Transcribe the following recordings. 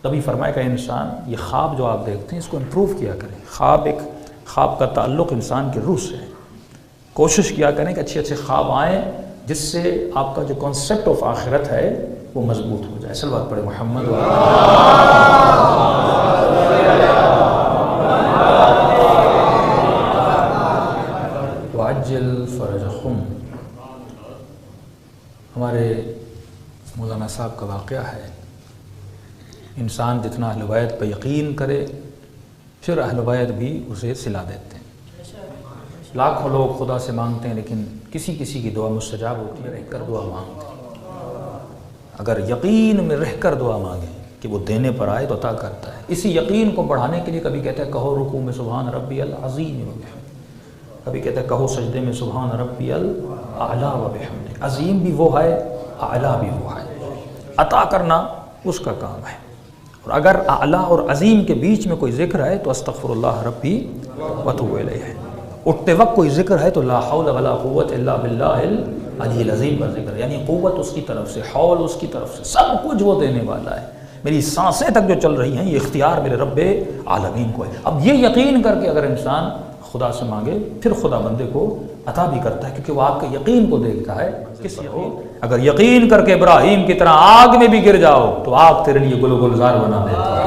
تبھی فرمایا کہ انسان یہ خواب جو آپ دیکھتے ہیں اس کو امپروو کیا کریں. خواب کا تعلق انسان کی روح سے ہے. کوشش کیا کریں کہ اچھے اچھے خواب آئیں جس سے آپ کا جو کانسیپٹ آف آخرت ہے وہ مضبوط ہو جائے. صلوات پڑھے محمد وعجل فرجہم. ہمارے مولانا صاحب کا واقعہ ہے. انسان جتنا اہل بیت پہ یقین کرے پھر اہل بیت بھی اسے صلہ دیتے ہیں. لاکھوں لوگ خدا سے مانگتے ہیں لیکن کسی کسی کی دعا مستجاب ہوتی ہے. رہ کر دعا مانگتے ہیں. اگر یقین میں رہ کر دعا مانگیں کہ وہ دینے پر آئے تو عطا کرتا ہے. اسی یقین کو بڑھانے کے لیے کبھی کہتا ہے کہو رکوع میں سبحان ربی العظیم وبحمدہ، کبھی کہتا ہے کہو سجدے میں سبحان ربی الاعلیٰ وبحمدہ. عظیم بھی وہ ہے، اعلیٰ بھی وہ ہے. عطا کرنا اس کا کام ہے. اور اگر اعلیٰ اور عظیم کے بیچ میں کوئی ذکر ہے تو استغفر اللہ ربی واتوب الیہ ہے. اٹھتے وقت کوئی ذکر ہے تو لا حول ولا قوت الا باللہ العلی العظیم کا ذکر، یعنی قوت اس کی طرف سے، حول اس کی طرف سے، سب کچھ وہ دینے والا ہے. میری سانسیں تک جو چل رہی ہیں یہ اختیار میرے رب عالمین کو ہے. اب یہ یقین کر کے اگر انسان خدا سے مانگے پھر خدا بندے کو عطا بھی کرتا ہے، کیونکہ وہ آپ کے یقین کو دیکھتا ہے. کس یقین؟ اگر یقین کر کے ابراہیم کی طرح آگ میں بھی گر جاؤ تو آگ تیرے لیے گل و گلزار بنا دیتا ہے.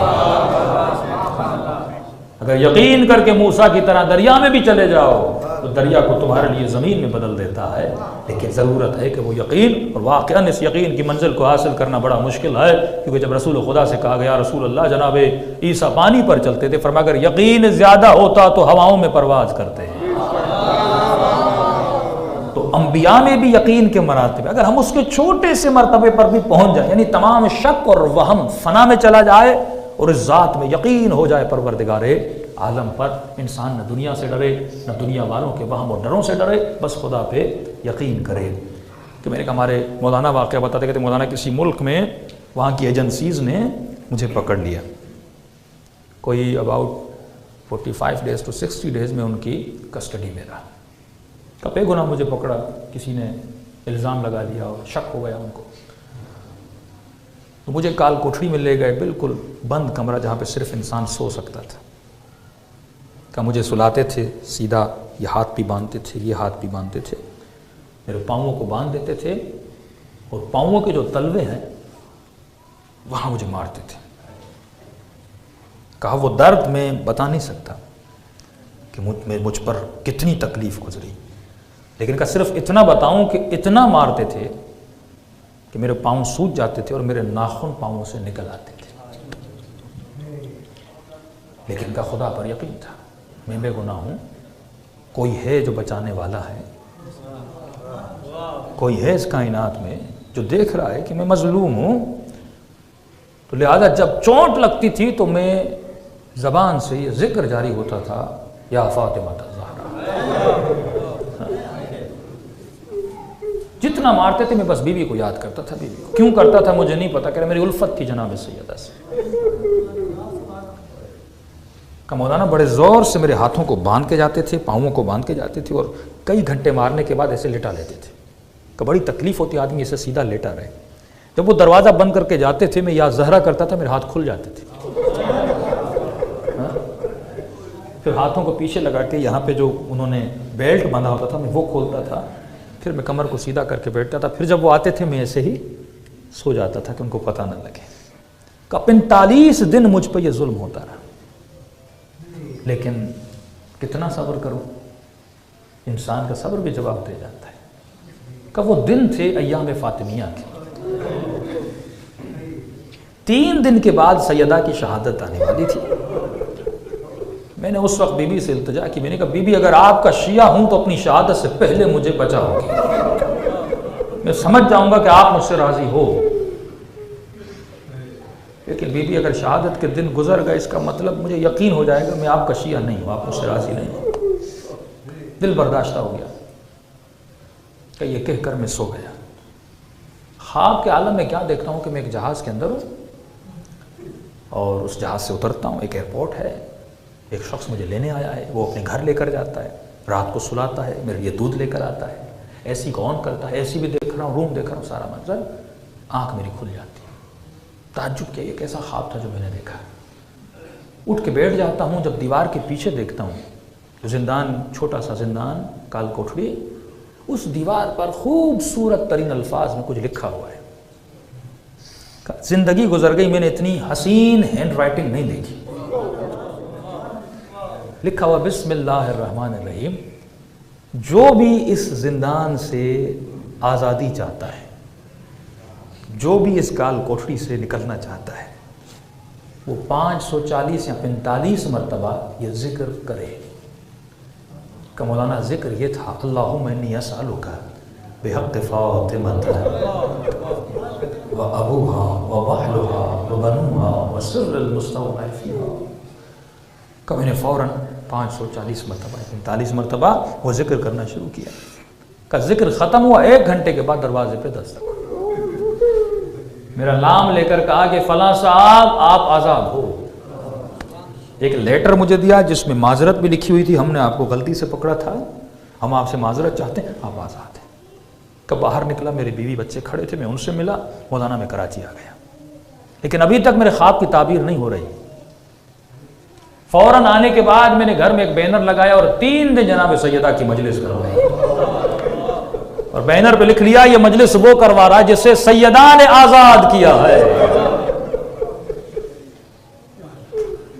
اگر یقین کر کے موسیٰ کی طرح دریا میں بھی چلے جاؤ تو دریا کو تمہارے لیے زمین میں بدل دیتا ہے. لیکن ضرورت ہے کہ وہ یقین، اور واقعاً اس یقین کی منزل کو حاصل کرنا بڑا مشکل ہے. کیونکہ جب رسول خدا سے کہا گیا رسول اللہ جناب عیسیٰ پانی پر چلتے تھے، فرمایا اگر یقین زیادہ ہوتا تو ہواؤں میں پرواز کرتے ہیں. تو انبیاء میں بھی یقین کے مراتب، اگر ہم اس کے چھوٹے سے مرتبے پر بھی پہنچ جائیں، یعنی تمام شک اور وہم فنا میں چلا جائے اور اس ذات میں یقین ہو جائے پروردگار عالم پر، انسان نہ دنیا سے ڈرے نہ دنیا والوں کے وہم اور ڈروں سے ڈرے، بس خدا پہ یقین کرے. کہ میں نے کہا ہمارے مولانا واقعہ بتاتے کہتے مولانا کسی ملک میں وہاں کی ایجنسیز نے مجھے پکڑ لیا. کوئی اباؤٹ 45 days to 60 days میں ان کی کسٹڈی میں رہا. کبھی گناہ مجھے پکڑا، کسی نے الزام لگا لیا اور شک ہو گیا ان کو، تو مجھے کال کوٹھڑی میں لے گئے، بالکل بند کمرہ جہاں پہ صرف انسان سو سکتا تھا. کہ مجھے سلاتے تھے سیدھا، یہ ہاتھ بھی باندھتے تھے، یہ ہاتھ بھی باندھتے تھے، میرے پاؤں کو باندھ دیتے تھے اور پاؤں کے جو تلوے ہیں وہاں مجھے مارتے تھے. کہا وہ درد میں بتا نہیں سکتا کہ مجھ پر کتنی تکلیف گزری، لیکن کہا صرف اتنا بتاؤں کہ اتنا مارتے تھے کہ میرے پاؤں سوج جاتے تھے اور میرے ناخن پاؤں سے نکل آتے تھے. لیکن کا خدا پر یقین تھا، میں بے گناہ ہوں، کوئی ہے جو بچانے والا ہے، کوئی ہے اس کائنات میں جو دیکھ رہا ہے کہ میں مظلوم ہوں. تو لہذا جب چوٹ لگتی تھی تو میں زبان سے یہ ذکر جاری ہوتا تھا یا فاطمہ الزہرا. جتنا مارتے تھے میں بس بیوی کو یاد کرتا تھا. بیوی کو کیوں کرتا تھا مجھے نہیں پتا، کہ میری الفت تھی جناب سیدہ سے. کہ مولانا بڑے زور سے میرے ہاتھوں کو باندھ کے جاتے تھے، پاؤں کو باندھ کے جاتے تھے، اور کئی گھنٹے مارنے کے بعد ایسے لٹا لیتے تھے. کہ بڑی تکلیف ہوتی آدمی ایسے سیدھا لیٹا رہے. جب وہ دروازہ بند کر کے جاتے تھے میں یا زہرا کرتا تھا، میرے ہاتھ کھل جاتے تھے. پھر ہاتھوں کو پیچھے لگا کے یہاں پہ جو انہوں نے بیلٹ باندھا ہوتا تھا میں وہ کھولتا تھا، پھر میں کمر کو سیدھا کر کے بیٹھتا تھا. پھر جب وہ آتے تھے میں ایسے ہی سو جاتا تھا کہ ان کو پتہ نہ لگے. کہ 45 دن مجھ پہ یہ ظلم ہوتا رہا. لیکن کتنا صبر کروں، انسان کا صبر بھی جواب دے جاتا ہے. کہ وہ دن تھے ایام فاطمیہ کے. 3 دن کے بعد سیدہ کی شہادت آنے والی تھی. میں نے اس وقت بی بی سے التجا کی، میں نے کہا بی بی اگر آپ کا شیعہ ہوں تو اپنی شہادت سے پہلے مجھے بچاؤ گے، میں سمجھ جاؤں گا کہ آپ مجھ سے راضی ہو. لیکن بی بی اگر شہادت کے دن گزر گئے اس کا مطلب مجھے یقین ہو جائے گا میں آپ کا شیعہ نہیں ہوں، آپ مجھ سے راضی نہیں ہوں. دل برداشتہ ہو گیا کہ یہ کہہ کر میں سو گیا. خواب کے عالم میں کیا دیکھتا ہوں کہ میں ایک جہاز کے اندر ہوں اور اس جہاز سے اترتا ہوں. ایک ایئرپورٹ ہے، ایک شخص مجھے لینے آیا ہے، وہ اپنے گھر لے کر جاتا ہے، رات کو سلاتا ہے، میرے لیے دودھ لے کر آتا ہے، اے سی کو آن کرتا ہے، اے سی بھی دیکھ رہا ہوں، روم دیکھ رہا ہوں، سارا منظر. آنکھ میری کھل جاتی ہے. تعجب کیا، یہ کیسا خواب تھا جو میں نے دیکھا. اٹھ کے بیٹھ جاتا ہوں، جب دیوار کے پیچھے دیکھتا ہوں جو زندان، چھوٹا سا زندان کال کوٹھڑی، اس دیوار پر خوبصورت ترین الفاظ میں کچھ لکھا ہوا ہے. زندگی گزر گئی، میں نے اتنی حسین ہینڈ رائٹنگ نہیں دیکھی. لکھا ہوا بسم اللہ الرحمن الرحیم. جو بھی اس زندان سے آزادی چاہتا ہے، جو بھی اس کال کوٹھڑی سے نکلنا چاہتا ہے، وہ 540 یا 45 مرتبہ یہ ذکر کرے. کہ مولانا ذکر یہ تھا، اللہم انی اسألک بحق فاطمہ و ابوہا و وحلہا و بنوہا و سر المستودع فیہا. کہ میں نے فوراً 540 مرتبہ 45 مرتبہ وہ ذکر کرنا شروع کیا. کہ ذکر ختم ہوا، 1 گھنٹے کے بعد دروازے پہ دستک. میرا نام لے کر کہا کہ فلاں صاحب آپ آزاد ہو. ایک لیٹر مجھے دیا جس میں معذرت بھی لکھی ہوئی تھی، ہم نے آپ کو غلطی سے پکڑا تھا، ہم آپ سے معذرت چاہتے ہیں، آپ آزاد ہیں. کب باہر نکلا، میرے بیوی بچے کھڑے تھے، میں ان سے ملا، مولانا میں کراچی آ گیا. لیکن ابھی تک میرے خواب کی تعبیر نہیں ہو رہی. فوراً آنے کے بعد میں نے گھر میں ایک بینر لگایا اور 3 دن جناب سیدہ کی مجلس کروائی. اور بینر پہ لکھ لیا، یہ مجلس وہ کروا رہا ہے جسے سیدہ نے آزاد کیا ہے.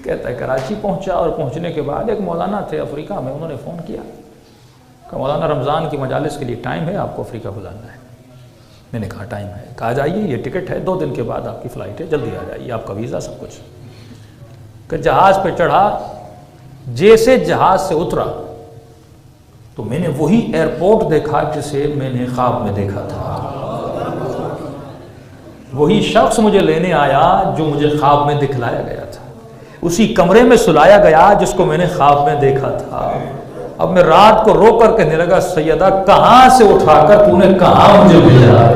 کہتا ہے کراچی پہنچا، اور پہنچنے کے بعد ایک مولانا تھے افریقہ میں، انہوں نے فون کیا کہ مولانا رمضان کی مجالس کے لیے ٹائم ہے، آپ کو افریقہ بلانا ہے. میں نے کہا ٹائم ہے. کہا جائیے، یہ ٹکٹ ہے، 2 دن کے بعد آپ کی فلائٹ ہے، جلدی آ جائیے، آپ کا ویزا سب کچھ. کہ جہاز پہ چڑھا، جیسے جہاز سے اترا تو میں نے وہی ایئرپورٹ دیکھا جسے میں نے خواب میں دیکھا تھا. وہی شخص مجھے لینے آیا جو مجھے خواب میں دکھلایا گیا تھا. اسی کمرے میں سلایا گیا جس کو میں نے خواب میں دیکھا تھا. اب میں رات کو رو کر کہنے لگا، سیدہ کہاں سے اٹھا کر تو نے کہاں مجھے بھیجا.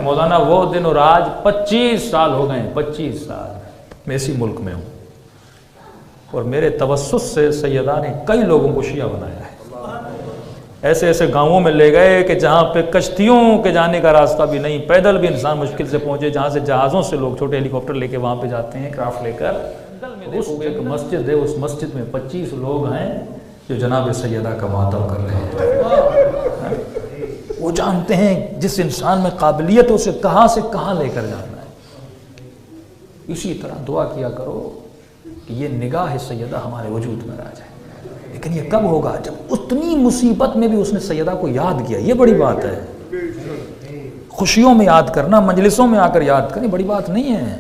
مولانا وہ دن اور آج 25 سال ہو گئے. 25 سال میں اسی ملک میں ہوں، اور میرے توسط سے سیدہ نے کئی لوگوں کو شیعہ بنایا ہے. ایسے ایسے گاؤں میں لے گئے کہ جہاں پہ کشتیوں کے جانے کا راستہ بھی نہیں، پیدل بھی انسان مشکل سے پہنچے، جہاں سے جہازوں سے لوگ چھوٹے ہیلی کاپٹر لے کے وہاں پہ جاتے ہیں، کرافٹ لے کر. اس ایک مسجد ہے، اس مسجد میں 25 لوگ ہیں جو جناب سیدہ کا ماتم کر رہے ہیں. وہ جانتے ہیں جس انسان میں قابلیت اسے کہاں سے کہاں لے کر جانا ہے. اسی طرح دعا کیا کرو کہ یہ نگاہ سیدہ ہمارے وجود میں آ جائے. لیکن یہ کب ہوگا؟ جب اتنی مصیبت میں بھی اس نے سیدہ کو یاد کیا. یہ بڑی بات ہے. خوشیوں میں یاد کرنا، مجلسوں میں آ کر یاد کرنا بڑی بات نہیں ہے.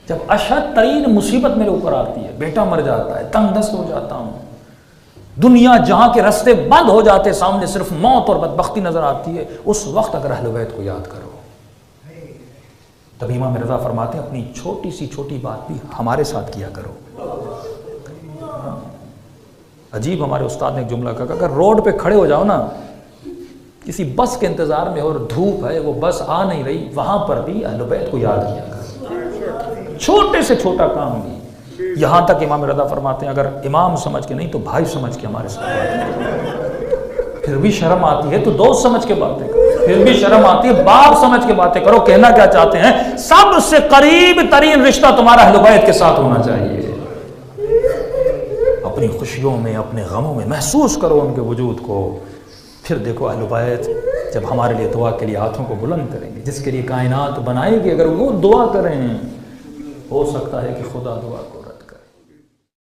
جب اشد ترین مصیبت میرے اوپر آتی ہے، بیٹا مر جاتا ہے، تنگ دست ہو جاتا ہوں، دنیا جہاں کے راستے بند ہو جاتے، سامنے صرف موت اور بدبختی نظر آتی ہے، اس وقت اگر اہل بیت کو یاد کرو. تب امام رضا فرماتے ہیں اپنی چھوٹی سی چھوٹی بات بھی ہمارے ساتھ کیا کرو. عجیب، ہمارے استاد نے ایک جملہ کہا کہ اگر روڈ پہ کھڑے ہو جاؤ نا، کسی بس کے انتظار میں اور دھوپ ہے، وہ بس آ نہیں رہی، وہاں پر بھی اہل بیت کو یاد کیا کرو. چھوٹے سے چھوٹا کام بھی. یہاں تک امام رضا فرماتے ہیں اگر امام سمجھ کے نہیں تو بھائی سمجھ کے ہمارے ساتھ باتیں کرو. پھر بھی شرم آتی ہے تو دوست سمجھ کے باتیں کرو. پھر بھی شرم آتی ہے باپ سمجھ کے باتیں کرو. کہنا کیا چاہتے ہیں؟ سب سے قریب ترین رشتہ تمہارا اہل بیت کے ساتھ ہونا چاہیے. اپنی خوشیوں میں، اپنے غموں میں محسوس کرو ان کے وجود کو. پھر دیکھو اہل بیت جب ہمارے لیے دعا کے لیے ہاتھوں کو بلند کریں گے، جس کے لیے کائنات بنائے گی، اگر وہ دعا کریں، ہو سکتا ہے کہ خدا دعا کو رد کرے.